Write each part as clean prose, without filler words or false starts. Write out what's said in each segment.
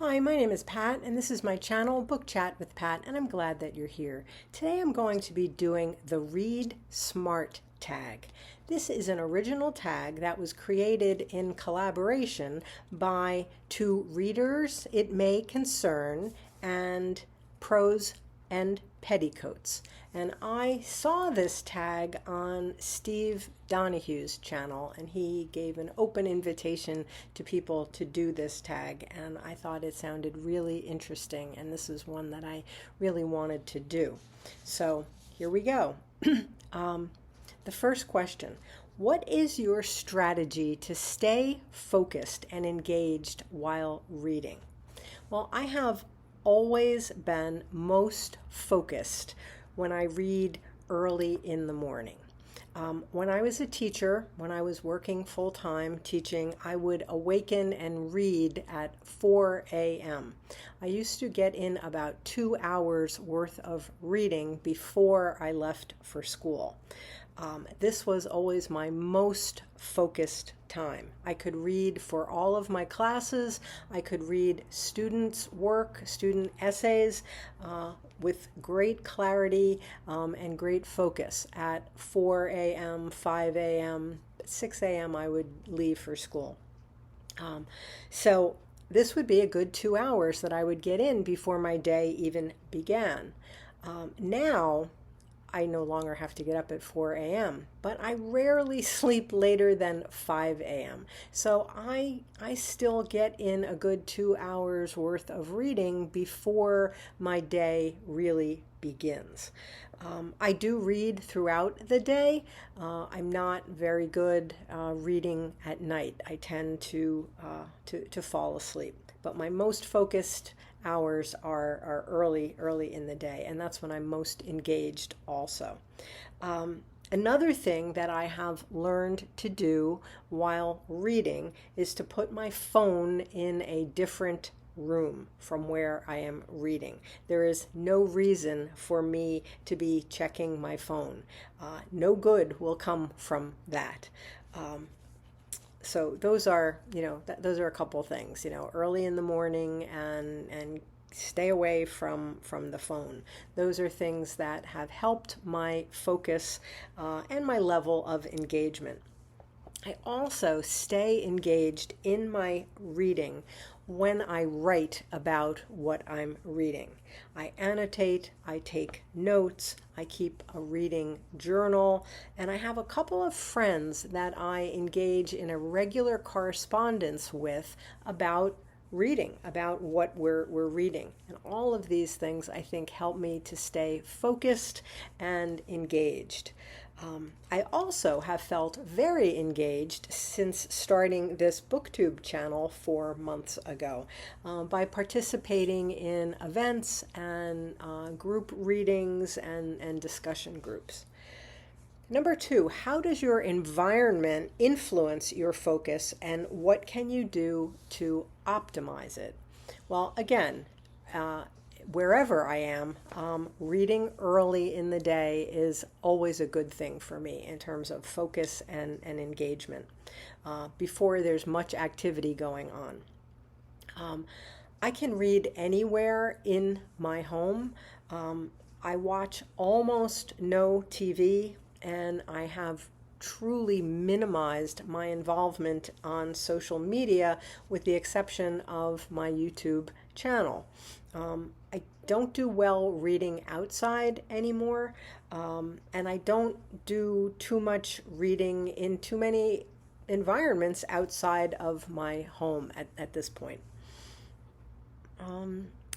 Hi, my name is Pat, and this is my channel, Book Chat with Pat, and I'm glad that you're here. Today I'm going to be doing the Read Smart tag. This is an original tag that was created in collaboration by two readers it may concern and Prose and Petticoats. And I saw this tag on Steve Donoghue's channel, and he gave an open invitation to people to do this tag, and I thought it sounded really interesting, and this is one that I really wanted to do. So here we go. The first question: what is your strategy to stay focused and engaged while reading? Well, I have always been most focused when I read early in the morning. When I was a teacher, when I was working full-time teaching, I would awaken and read at 4 a.m. I used to get in about 2 hours worth of reading before I left for school. This was always my most focused time. I could read for all of my classes. I could read students' work, student essays with great clarity and great focus at 4 a.m., 5 a.m., 6 a.m. I would leave for school. So this would be a good 2 hours that I would get in before my day even began. Now, I no longer have to get up at 4 a.m., but I rarely sleep later than 5 a.m. So I still get in a good 2 hours worth of reading before my day really begins. I do read throughout the day. I'm not very good reading at night. I tend to fall asleep. But my most focused hours are early in the day, and that's when I'm most engaged also. Another thing that I have learned to do while reading is to put my phone in a different room from where I am reading. There is no reason for me to be checking my phone. No good will come from that. So those are, those are a couple things, early in the morning and stay away from the phone. Those are things that have helped my focus and my level of engagement. I also stay engaged in my reading when I write about what I'm reading. I annotate, I take notes, I keep a reading journal, and I have a couple of friends that I engage in a regular correspondence with about reading, about what we're reading. And all of these things, I think, help me to stay focused and engaged. I also have felt very engaged since starting this BookTube channel 4 months ago by participating in events and group readings and discussion groups. Number 2, how does your environment influence your focus, and what can you do to optimize it? Well, again, wherever I am, reading early in the day is always a good thing for me in terms of focus and engagement before there's much activity going on. I can read anywhere in my home. I watch almost no TV, and I have truly minimized my involvement on social media with the exception of my YouTube channel. I don't do well reading outside anymore, and I don't do too much reading in too many environments outside of my home at this point.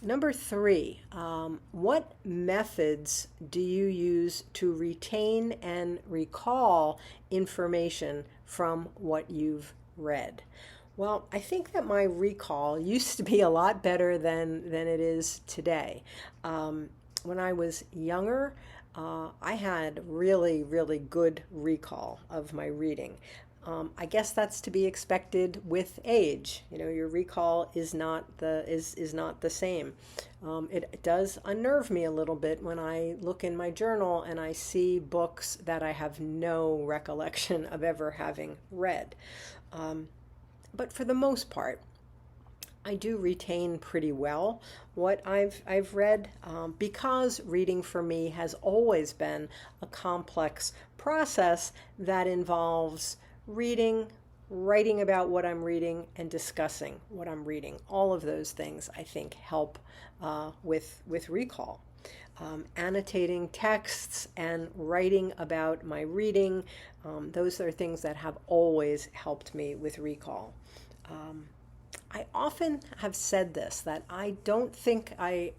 Number 3, what methods do you use to retain and recall information from what you've read? Well, I think that my recall used to be a lot better than it is today. When I was younger, I had really good recall of my reading. I guess that's to be expected with age. Your recall is not the same. It does unnerve me a little bit when I look in my journal and I see books that I have no recollection of ever having read. But for the most part, I do retain pretty well what I've read, because reading for me has always been a complex process that involves reading, writing about what I'm reading, and discussing what I'm reading. All of those things I think help with recall. Annotating texts and writing about my reading, those are things that have always helped me with recall. I often have said this, that I don't think I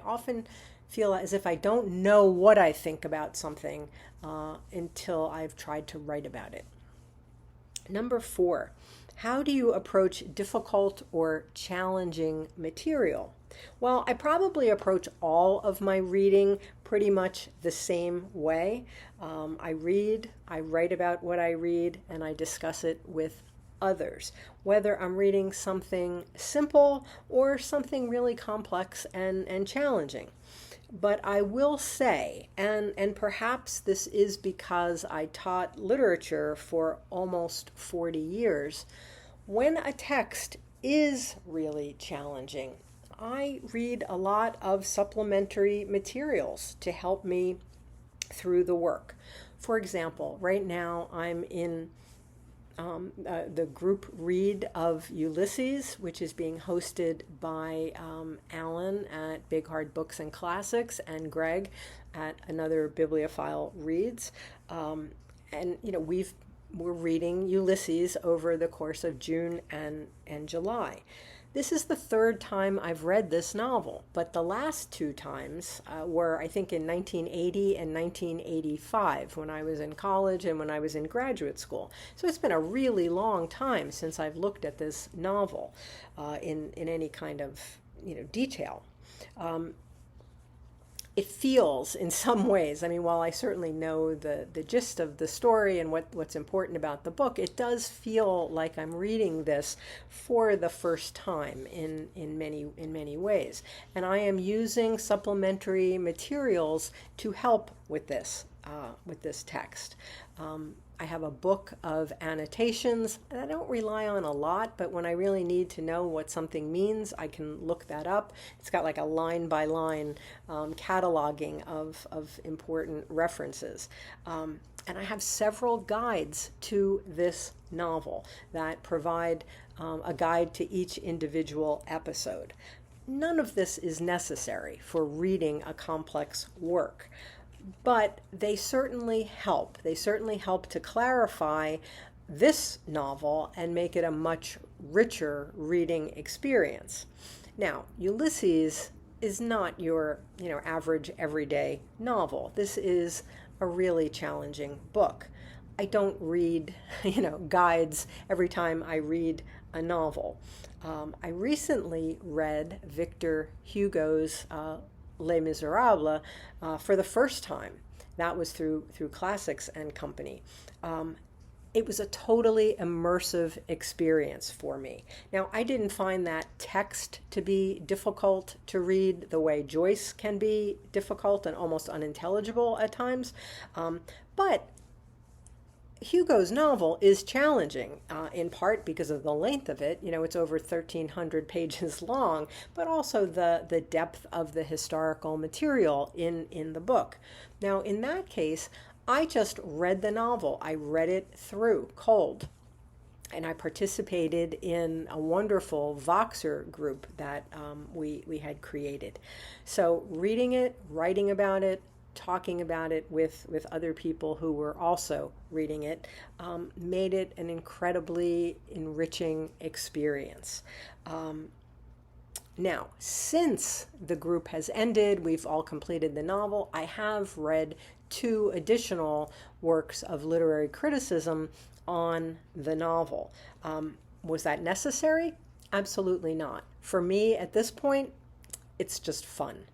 often feel as if I don't know what I think about something until I've tried to write about it. Number 4, how do you approach difficult or challenging material? Well, I probably approach all of my reading pretty much the same way. I read, I write about what I read, and I discuss it with others, whether I'm reading something simple or something really complex and challenging. But I will say, and perhaps this is because I taught literature for almost 40 years, when a text is really challenging, I read a lot of supplementary materials to help me through the work. For example, right now I'm in the group read of Ulysses, which is being hosted by Alan at Big Hard Books and Classics and Greg at Another Bibliophile Reads. And we're reading Ulysses over the course of June and July. This is the third time I've read this novel, but the last two times were, I think, in 1980 and 1985, when I was in college and when I was in graduate school. So it's been a really long time since I've looked at this novel in any kind of detail. It feels in some ways, I mean, while I certainly know the gist of the story and what's important about the book, it does feel like I'm reading this for the first time in many ways. And I am using supplementary materials to help with this text. I have a book of annotations that I don't rely on a lot, but when I really need to know what something means, I can look that up. It's got like a line-by-line cataloging of important references. And I have several guides to this novel that provide a guide to each individual episode. None of this is necessary for reading a complex work, but they certainly help. They certainly help to clarify this novel and make it a much richer reading experience. Now, Ulysses is not your, average everyday novel. This is a really challenging book. I don't read, guides every time I read a novel. I recently read Victor Hugo's Les Miserables for the first time. That was through Classics and Company. It was a totally immersive experience for me. Now, I didn't find that text to be difficult to read the way Joyce can be difficult and almost unintelligible at times, but Hugo's novel is challenging, in part because of the length of it. It's over 1,300 pages long, but also the depth of the historical material in the book. Now, in that case, I just read the novel. I read it through cold. And I participated in a wonderful Voxer group that we had created. So reading it, writing about it, talking about it with other people who were also reading it made it an incredibly enriching experience. Now, since the group has ended, we've all completed the novel, I have read 2 additional works of literary criticism on the novel. Was that necessary? Absolutely not. For me, at this point, it's just fun.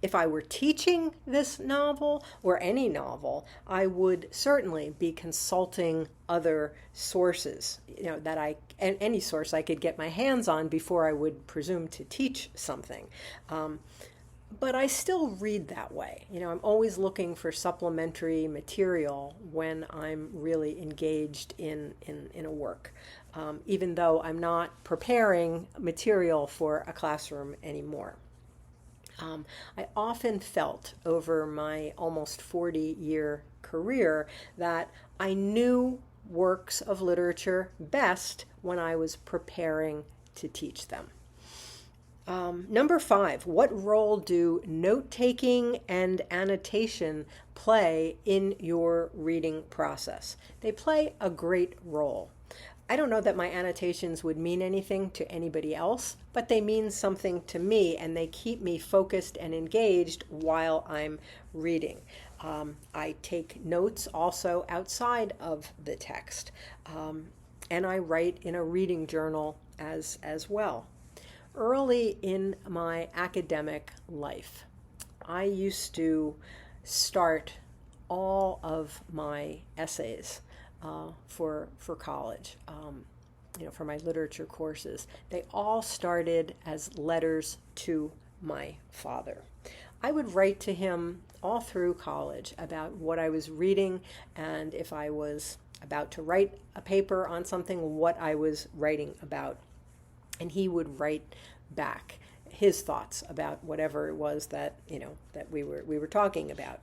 If I were teaching this novel or any novel, I would certainly be consulting other sources, and any source I could get my hands on before I would presume to teach something. But I still read that way. I'm always looking for supplementary material when I'm really engaged in a work. even though I'm not preparing material for a classroom anymore. I often felt over my almost 40-year career that I knew works of literature best when I was preparing to teach them. Number 5, what role do note-taking and annotation play in your reading process? They play a great role. I don't know that my annotations would mean anything to anybody else, but they mean something to me, and they keep me focused and engaged while I'm reading. I take notes also outside of the text, and I write in a reading journal as well. Early in my academic life, I used to start all of my essays for college, for my literature courses. They all started as letters to my father. I would write to him all through college about what I was reading, and if I was about to write a paper on something, what I was writing about. And he would write back his thoughts about whatever it was that we were talking about.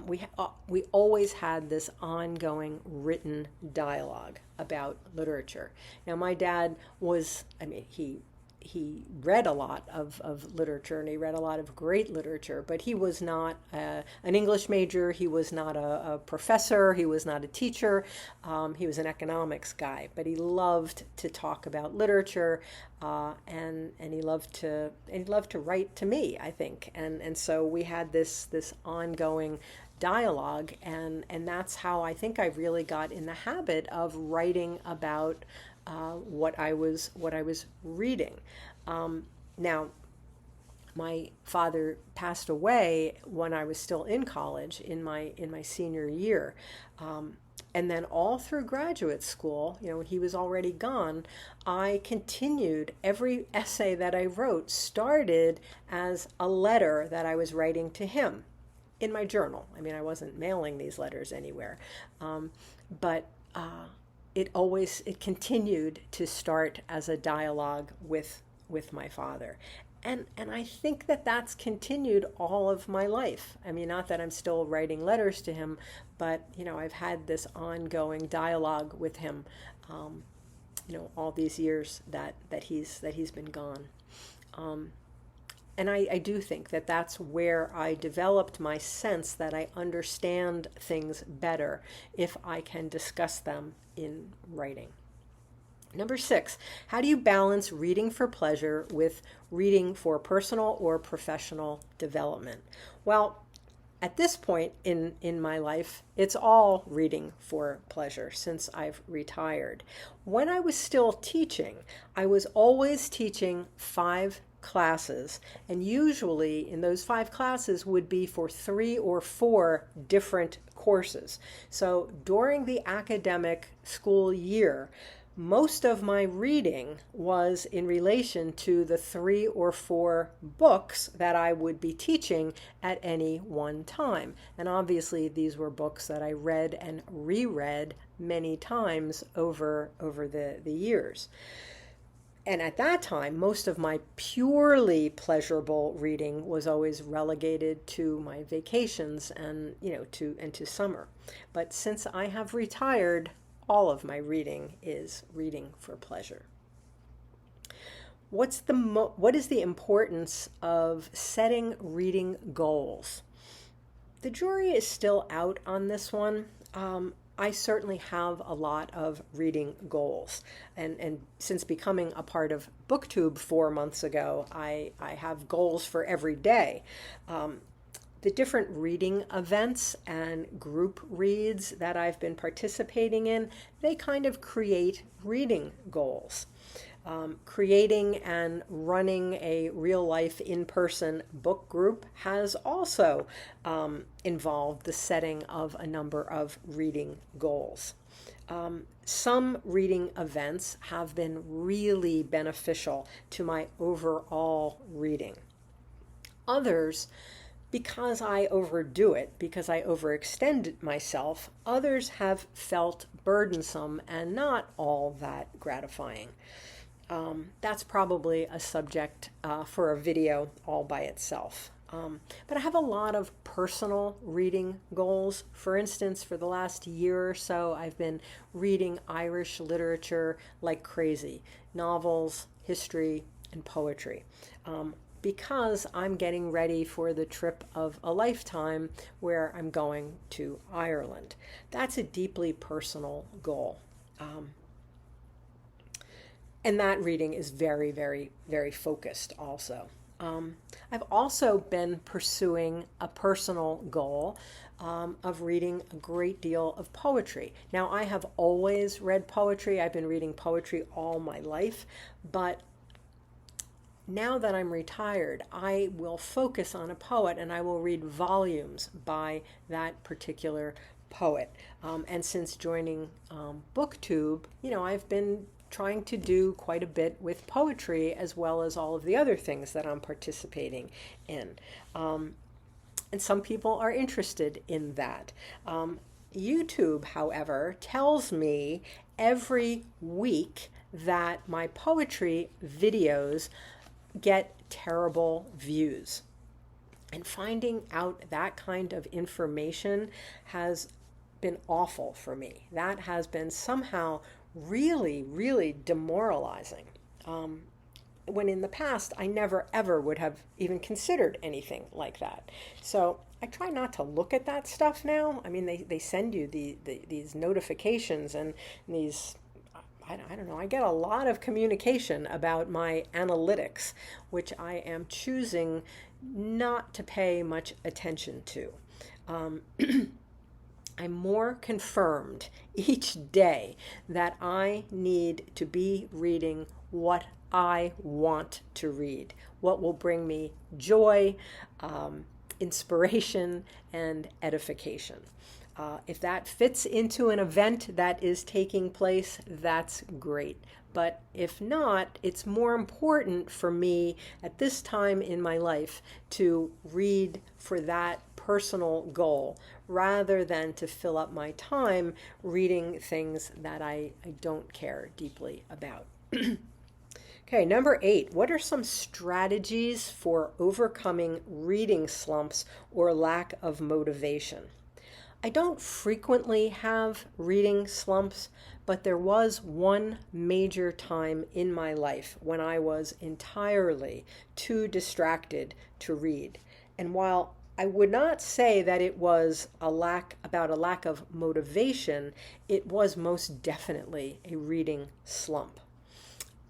We always had this ongoing written dialogue about literature. Now, my dad was, he read a lot of literature, and he read a lot of great literature, but he was not an English major. He was not a professor. He was not a teacher. He was an economics guy, but he loved to talk about literature, and he loved to write to me, I think. And so we had this ongoing dialogue, and that's how I think I really got in the habit of writing about what I was reading. Now, my father passed away when I was still in college, in my senior year, and then all through graduate school, when he was already gone, I continued. Every essay that I wrote started as a letter that I was writing to him in my journal. I wasn't mailing these letters anywhere, but it continued to start as a dialogue with my father. And I think that that's continued all of my life. Not that I'm still writing letters to him, but I've had this ongoing dialogue with him, all these years that he's been gone. And I do think that that's where I developed my sense that I understand things better if I can discuss them in writing. Number 6, how do you balance reading for pleasure with reading for personal or professional development? Well, at this point in my life, it's all reading for pleasure since I've retired. When I was still teaching, I was always teaching 5 classes, and usually in those 5 classes would be for 3 or 4 different courses. So during the academic school year, most of my reading was in relation to the 3 or 4 books that I would be teaching at any one time. And obviously these were books that I read and reread many times over the years. And at that time, most of my purely pleasurable reading was always relegated to my vacations and to summer. But since I have retired, all of my reading is reading for pleasure. What is the importance of setting reading goals? The jury is still out on this one. I certainly have a lot of reading goals. And since becoming a part of BookTube 4 months ago, I have goals for every day. The different reading events and group reads that I've been participating in, they kind of create reading goals. Creating and running a real-life in-person book group has also involved the setting of a number of reading goals. Some reading events have been really beneficial to my overall reading. Others, because I overdo it, because I overextend myself, others have felt burdensome and not all that gratifying. That's probably a subject for a video all by itself. But I have a lot of personal reading goals. For instance, for the last year or so, I've been reading Irish literature like crazy, novels, history, and poetry. Because I'm getting ready for the trip of a lifetime where I'm going to Ireland. That's a deeply personal goal. And that reading is very, very, very focused also. I've also been pursuing a personal goal of reading a great deal of poetry. Now, I have always read poetry. I've been reading poetry all my life, but now that I'm retired, I will focus on a poet and I will read volumes by that particular poet. And since joining BookTube, I've been trying to do quite a bit with poetry as well as all of the other things that I'm participating in. And some people are interested in that. YouTube, however, tells me every week that my poetry videos get terrible views. And finding out that kind of information has been awful for me. That has been somehow really, really demoralizing. When in the past, I never ever would have even considered anything like that. So I try not to look at that stuff now. I mean, they send you these notifications and these, I don't know, I get a lot of communication about my analytics, which I am choosing not to pay much attention to. I'm more confirmed each day that I need to be reading what I want to read, what will bring me joy, inspiration, and edification. If that fits into an event that is taking place, that's great. But if not, it's more important for me at this time in my life to read for that personal goal rather than to fill up my time reading things that I don't care deeply about. Okay, number 8, what are some strategies for overcoming reading slumps or lack of motivation? I don't frequently have reading slumps, but there was one major time in my life when I was entirely too distracted to read. And while I would not say that it was about a lack of motivation, it was most definitely a reading slump.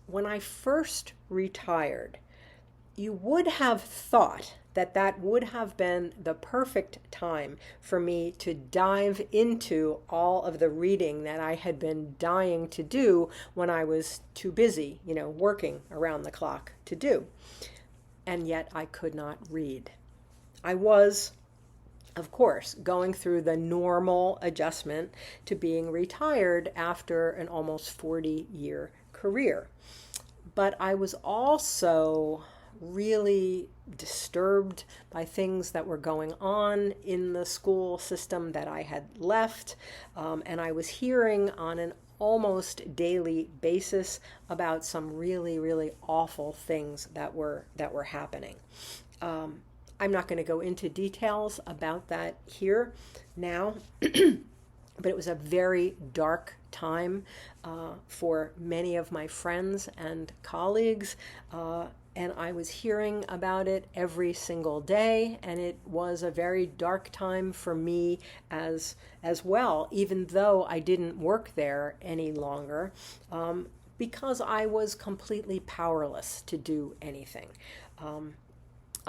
When I first retired, you would have thought that would have been the perfect time for me to dive into all of the reading that I had been dying to do when I was too busy, working around the clock to do. And yet I could not read. I was, of course, going through the normal adjustment to being retired after an almost 40-year career. But I was also really disturbed by things that were going on in the school system that I had left. And I was hearing on an almost daily basis about some really, really awful things that were happening. I'm not going to go into details about that here now, but it was a very dark time for many of my friends and colleagues, and I was hearing about it every single day, and it was a very dark time for me as well, even though I didn't work there any longer, because I was completely powerless to do anything.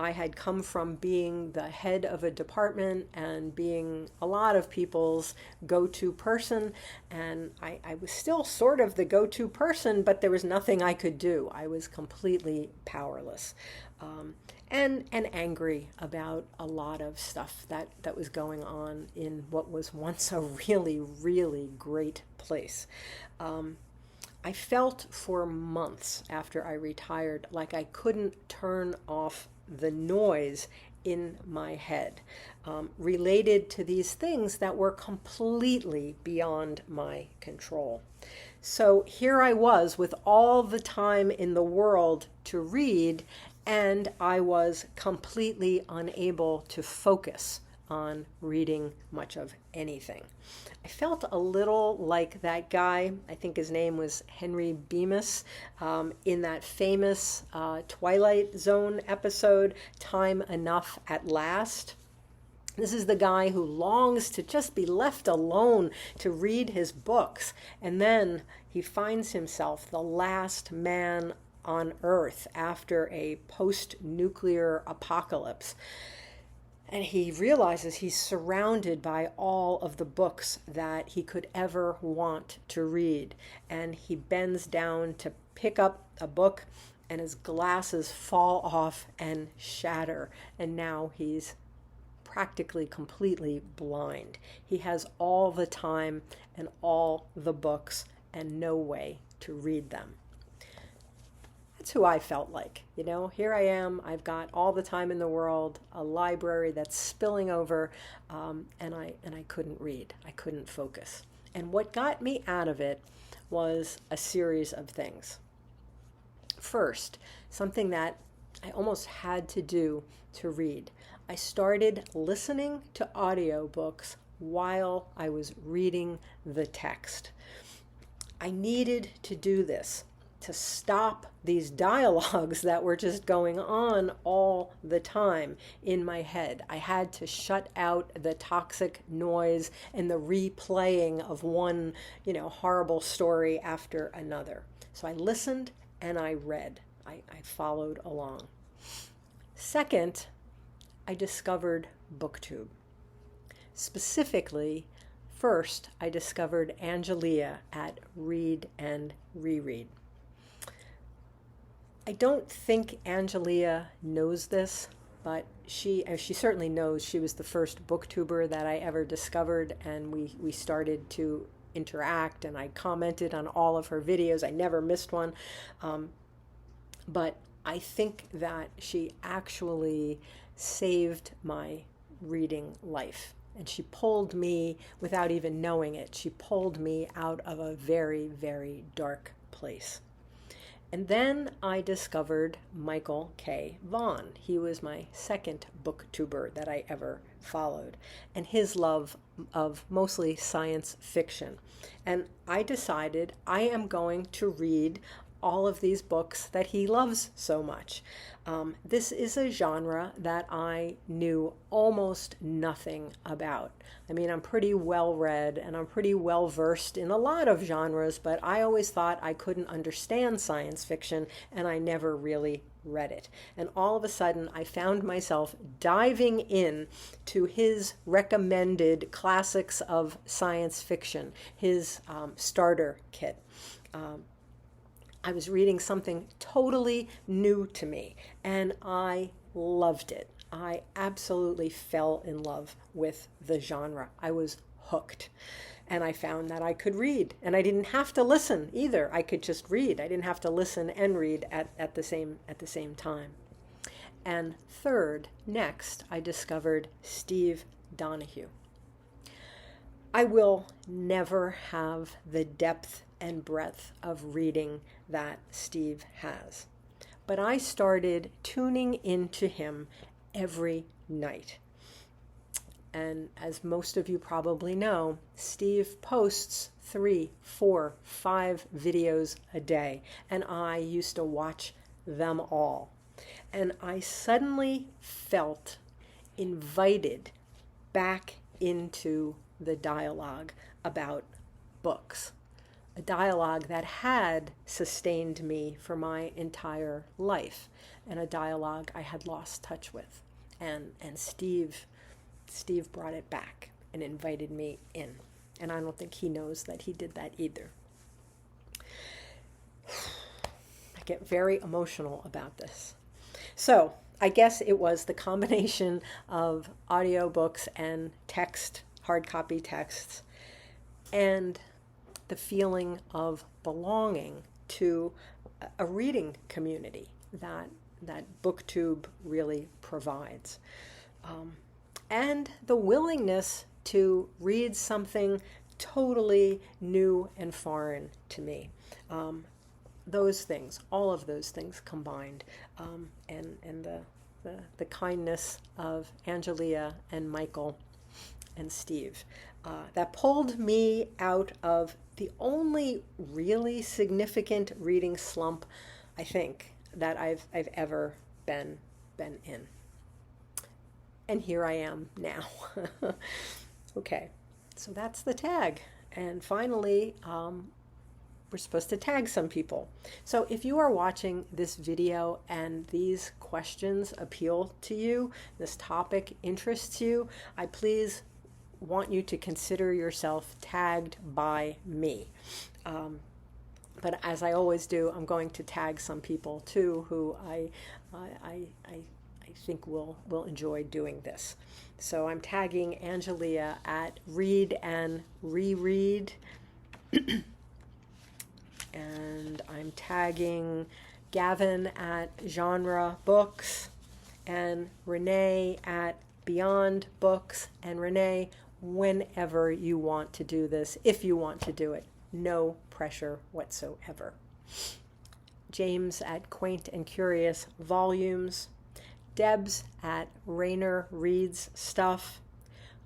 I had come from being the head of a department and being a lot of people's go-to person, and I was still sort of the go-to person, but there was nothing I could do. I was completely powerless, and angry about a lot of stuff that was going on in what was once a really, really great place. I felt for months after I retired like I couldn't turn off the noise in my head related to these things that were completely beyond my control. So here I was with all the time in the world to read, and I was completely unable to focus on reading much of anything. I felt a little like that guy, I think his name was Henry Bemis, in that famous Twilight Zone episode, Time Enough at Last. This is the guy who longs to just be left alone to read his books. And then he finds himself the last man on Earth after a post-nuclear apocalypse. And he realizes he's surrounded by all of the books that he could ever want to read. And he bends down to pick up a book, and his glasses fall off and shatter. And now he's practically completely blind. He has all the time and all the books and no way to read them. That's who I felt like. You know, here I am, I've got all the time in the world, a library that's spilling over, and I couldn't read. I couldn't focus. And what got me out of it was a series of things. First, something that I almost had to do to read. I started listening to audiobooks while I was reading the text. I needed to do this to stop these dialogues that were just going on all the time in my head. I had to shut out the toxic noise and the replaying of one, horrible story after another. So I listened and I read. I followed along. Second, I discovered BookTube. Specifically, first, I discovered Angelia at Read and Reread. I don't think Angelia knows this, but she certainly knows she was the first booktuber that I ever discovered, and we started to interact, and I commented on all of her videos. I never missed one. But I think that she actually saved my reading life. And she pulled me, without even knowing it, she pulled me out of a very, very dark place. And then I discovered Michael K. Vaughan. He was my second booktuber that I ever followed, and his love of mostly science fiction. And I decided I am going to read all of these books that he loves so much. This is a genre that I knew almost nothing about. I mean, I'm pretty well read and I'm pretty well versed in a lot of genres, but I always thought I couldn't understand science fiction, and I never really read it. And all of a sudden, I found myself diving in to his recommended classics of science fiction, his starter kit. I was reading something totally new to me, and I loved it. I absolutely fell in love with the genre. I was hooked, and I found that I could read, and I didn't have to listen either. I could just read. I didn't have to listen and read at the same time. And third, next, I discovered Steve Donoghue. I will never have the depth and breadth of reading that Steve has. But I started tuning into him every night. And as most of you probably know, Steve posts 3, 4, 5 videos a day, and I used to watch them all. And I suddenly felt invited back into the dialogue about books. A dialogue that had sustained me for my entire life, and a dialogue I had lost touch with. And Steve brought it back and invited me in. And I don't think he knows that he did that either. I get very emotional about this. So I guess it was the combination of audiobooks and text, hard copy texts, and the feeling of belonging to a reading community that that BookTube really provides. And the willingness to read something totally new and foreign to me. Those things, all of those things combined, and the kindness of Angelia and Michael and Steve, that pulled me out of the only really significant reading slump, I think, that I've ever been in. And here I am now. Okay, so that's the tag. And finally, we're supposed to tag some people. So if you are watching this video and these questions appeal to you, this topic interests you, I please want you to consider yourself tagged by me. But as I always do, I'm going to tag some people too who I think will enjoy doing this. So I'm tagging Angelia at Read and Reread. And I'm tagging Gavin at Genre Books, and Renee at Beyond Books. And Renee, whenever you want to do this, if you want to do it, no pressure whatsoever. James at Quaint and Curious Volumes, Debs at Rayner Reads Stuff,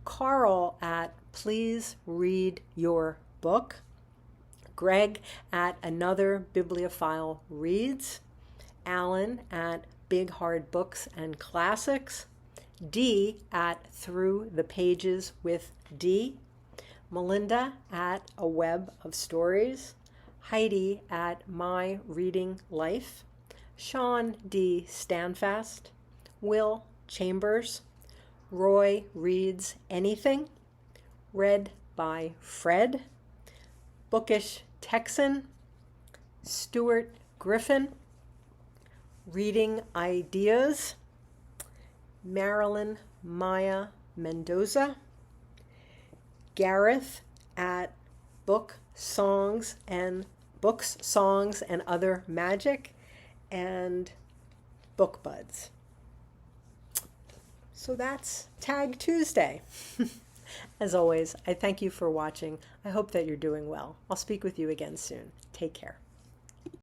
Carl at Please Read Your Book, Greg at Another Bibliophile Reads, Alan at Big Hard Books and Classics, Dee at Through the Pages with Dee, Melinda at A Web of Stories, Heidi at My Reading Life, Sean D. Standfast, Will Chambers, Roy Reads Anything, Read by Fred, Bookish Texan, Stuart Griffin, Reading Ideas, Marilyn Maya Mendoza, Gareth at Books, Songs, and Other Magic, and Book Buds. So that's Tag Tuesday. As always, I thank you for watching. I hope that you're doing well. I'll speak with you again soon. Take care.